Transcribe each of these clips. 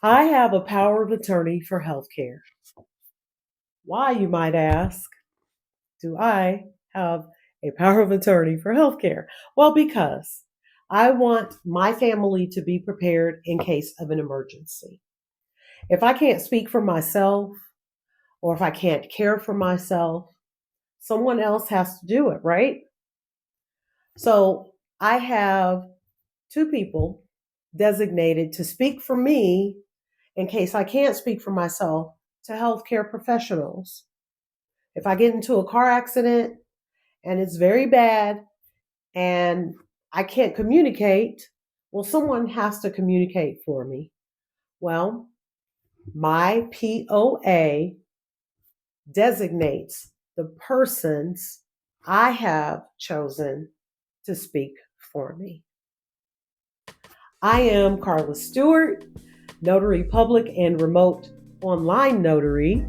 I have a power of attorney for healthcare. Why, you might ask, do I have a power of attorney for healthcare? Well, because I want my family to be prepared in case of an emergency. If I can't speak for myself or if I can't care for myself, someone else has to do it, right? So I have two people designated to speak for me in case I can't speak for myself to healthcare professionals. If I get into a car accident and it's very bad and I can't communicate, well, someone has to communicate for me. Well, my POA designates the persons I have chosen to speak for me. I am Carla Stewart, Notary Public and Remote Online Notary,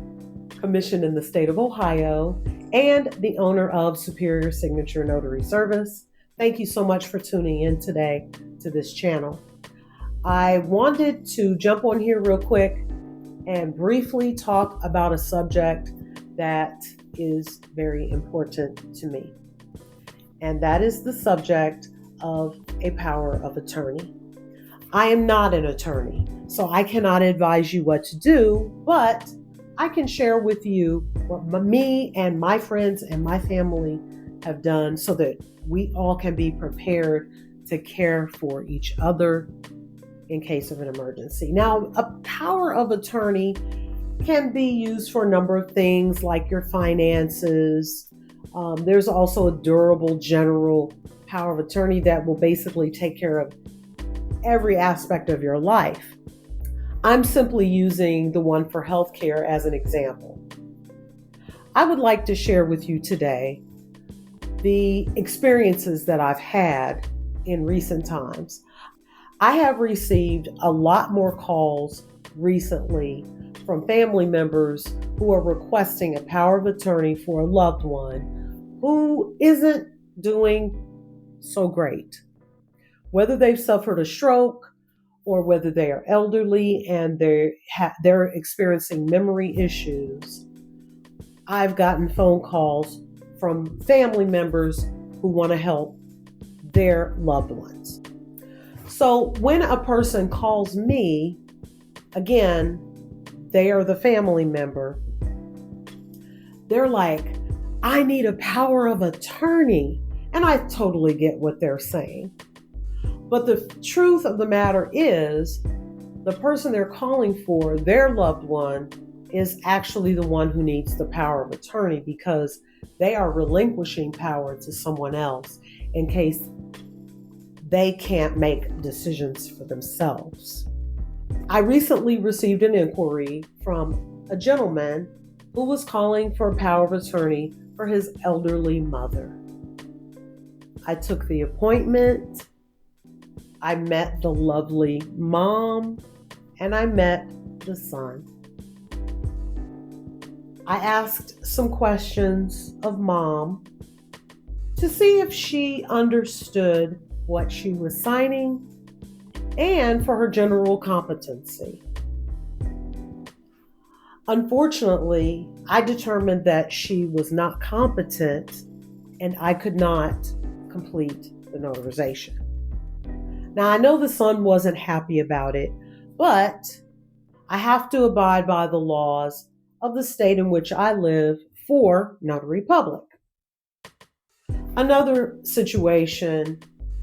commissioned in the state of Ohio, and the owner of Superior Signature Notary Service. Thank you so much for tuning in today to this channel. I wanted to jump on here real quick and briefly talk about a subject that is very important to me, and that is the subject of a power of attorney. I am not an attorney, so I cannot advise you what to do, but I can share with you what me and my friends and my family have done so that we all can be prepared to care for each other in case of an emergency. Now, a power of attorney can be used for a number of things like your finances. There's also a durable general power of attorney that will basically take care of every aspect of your life. I'm simply using the one for healthcare as an example. I would like to share with you today the experiences that I've had in recent times. I have received a lot more calls recently from family members who are requesting a power of attorney for a loved one who isn't doing so great. Whether they've suffered a stroke or whether they are elderly and they're experiencing memory issues, I've gotten phone calls from family members who want to help their loved ones. So when a person calls me, again, they are the family member, they're like, I need a power of attorney. And I totally get what they're saying. But the truth of the matter is, the person they're calling for, their loved one, is actually the one who needs the power of attorney because they are relinquishing power to someone else in case they can't make decisions for themselves. I recently received an inquiry from a gentleman who was calling for a power of attorney for his elderly mother. I took the appointment. I met the lovely mom and I met the son. I asked some questions of mom to see if she understood what she was signing and for her general competency. Unfortunately, I determined that she was not competent and I could not complete the notarization. Now, I know the son wasn't happy about it, but I have to abide by the laws of the state in which I live for Notary Public. Another situation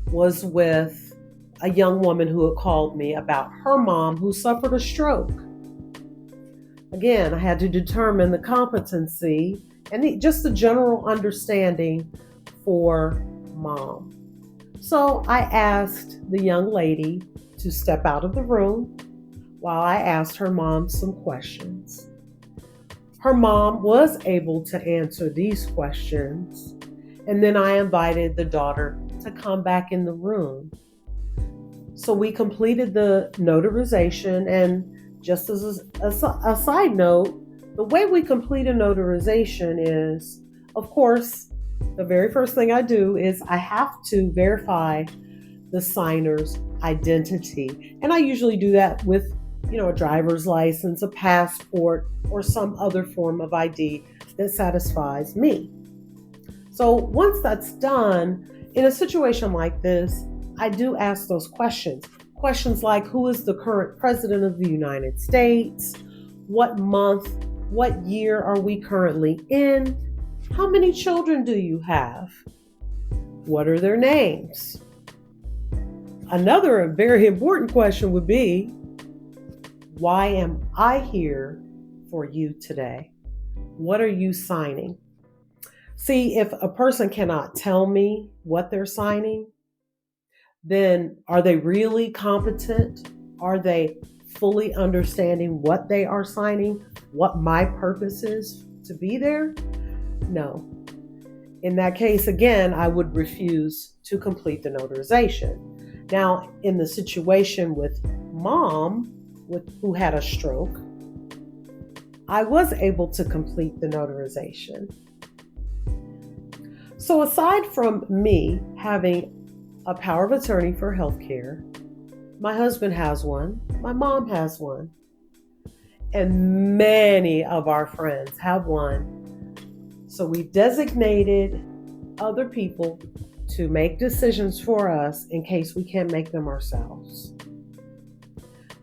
was with a young woman who had called me about her mom who suffered a stroke. Again, I had to determine the competency and just the general understanding for mom. So I asked the young lady to step out of the room while I asked her mom some questions. Her mom was able to answer these questions, and then I invited the daughter to come back in the room. So we completed the notarization, and just as a side note, the way we complete a notarization is, of course, the very first thing I do is I have to verify the signer's identity. And I usually do that with a driver's license, a passport, or some other form of ID that satisfies me. So once that's done, in a situation like this, I do ask those questions. Questions like, who is the current president of the United States? What month, what year are we currently in? How many children do you have? What are their names? Another very important question would be, why am I here for you today? What are you signing? See, if a person cannot tell me what they're signing, then are they really competent? Are they fully understanding what they are signing, what my purpose is to be there? No. In that case, again, I would refuse to complete the notarization. Now, in the situation with mom, who had a stroke, I was able to complete the notarization. So aside from me having a power of attorney for healthcare, my husband has one, my mom has one, and many of our friends have one. So we designated other people to make decisions for us in case we can't make them ourselves.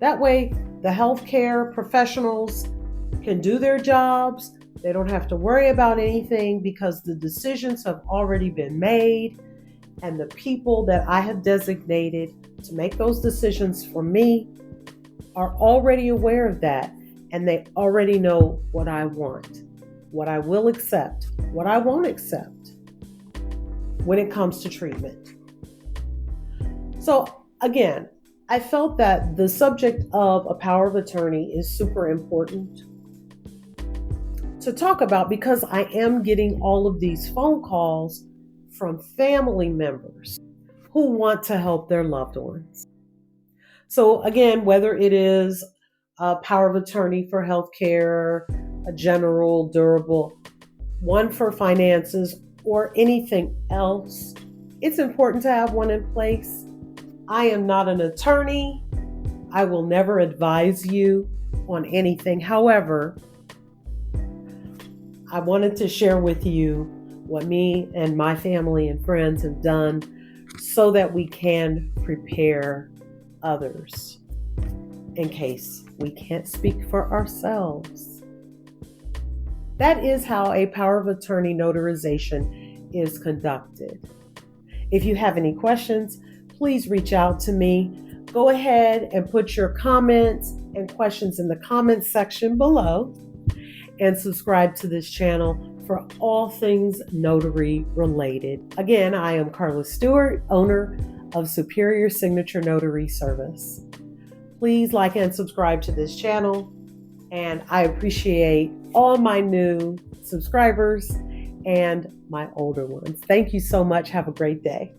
That way, the healthcare professionals can do their jobs. They don't have to worry about anything because the decisions have already been made, and the people that I have designated to make those decisions for me are already aware of that, and they already know what I want, what I will accept, what I won't accept when it comes to treatment. So again, I felt that the subject of a power of attorney is super important to talk about because I am getting all of these phone calls from family members who want to help their loved ones. So again, whether it is a power of attorney for healthcare, a general, durable, one for finances, or anything else, it's important to have one in place. I am not an attorney. I will never advise you on anything. However, I wanted to share with you what me and my family and friends have done so that we can prepare others in case we can't speak for ourselves. That is how a power of attorney notarization is conducted. If you have any questions, please reach out to me. Go ahead and put your comments and questions in the comments section below, and subscribe to this channel for all things notary related. Again, I am Carla Stewart, owner of Superior Signature Notary Service. Please like and subscribe to this channel, and I appreciate all my new subscribers and my older ones. Thank you so much. Have a great day.